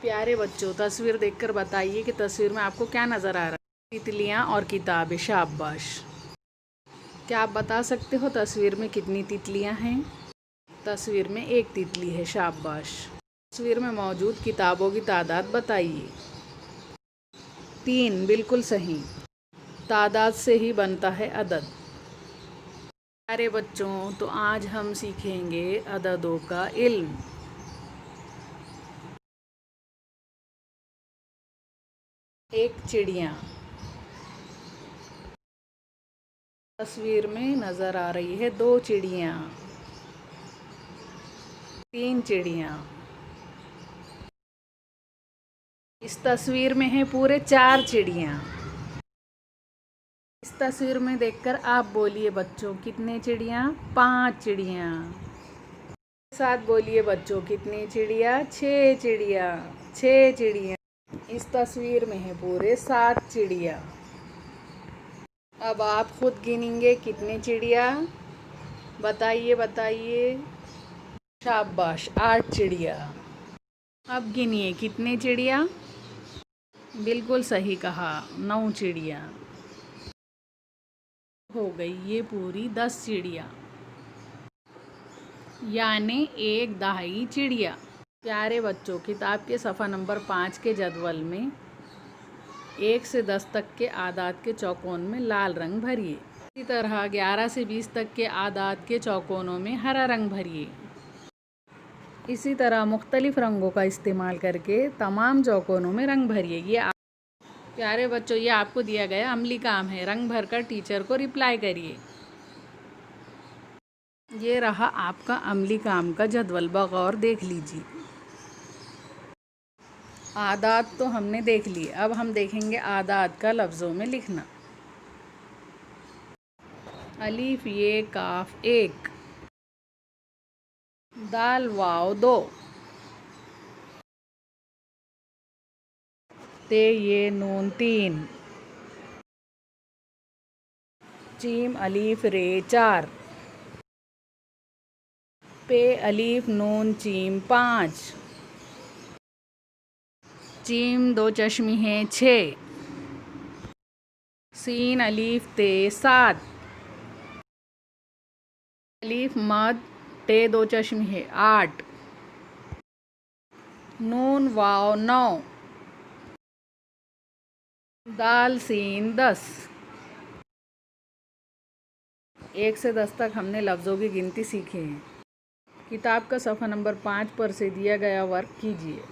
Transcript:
प्यारे बच्चों, तस्वीर देखकर बताइए कि तस्वीर में आपको क्या नज़र आ रहा है। तितलियाँ और किताबें, शाबाश। क्या आप बता सकते हो तस्वीर में कितनी तितलियाँ हैं? तस्वीर में एक तितली है, शाबाश। तस्वीर में मौजूद किताबों की तादाद बताइए। 3, बिल्कुल सही। तादाद से ही बनता है अदद। प्यारे बच्चों, तो आज हम सीखेंगे अददों का इल्म। एक चिड़िया तस्वीर में नज़र आ रही है। 2 चिड़ियाँ, 3 चिड़ियाँ। इस तस्वीर में है पूरे 4 चिड़ियाँ। इस तस्वीर में देखकर आप बोलिए बच्चों, कितने चिड़ियाँ? 5 चिड़ियाँ। साथ बोलिए बच्चों, कितनी चिड़िया? 6 चिड़िया। 6 चिड़िया। इस तस्वीर में है पूरे 7 चिड़िया। अब आप खुद गिनेंगे कितने चिड़िया? बताइए बताइए। शाबाश, 8 चिड़िया। अब गिनिए कितने चिड़िया? बिल्कुल सही कहा, 9 चिड़िया। हो गई ये पूरी 10 चिड़िया, यानी 1 दहाई चिड़िया। प्यारे बच्चों, किताब के सफ़ा नंबर 5 के जदवल में 1 से 10 तक के आदाद के चौकोन में लाल रंग भरिए। इसी तरह 11 से 20 तक के आदाद के चौकोनों में हरा रंग भरिए। इसी तरह मुख्तलिफ रंगों का इस्तेमाल करके तमाम चौकोनों में रंग भरिए। प्यारे बच्चों, ये आपको दिया गया अमली काम है। रंग भरकर टीचर को रिप्लाई करिए। ये रहा आपका अमली काम का जदवल, बगौर देख लीजिए। आदाद तो हमने देख लिए, अब हम देखेंगे आदाद का लफ्ज़ों में लिखना। अलीफ ये काफ 1, दाल वाव 2, ते ये नून 3, जीम अलीफ रे 4, पे अलीफ नून चीम 5, चीम 2 चश्मी है 6, सीन अलीफ ते 7, अलीफ मद टे 2 चश्मी है 8, नून वाव 9, दाल सीन 10। 1 से 10 तक हमने लफ्ज़ों की गिनती सीखी है। किताब का सफ़ा नंबर 5 पर से दिया गया वर्क कीजिए।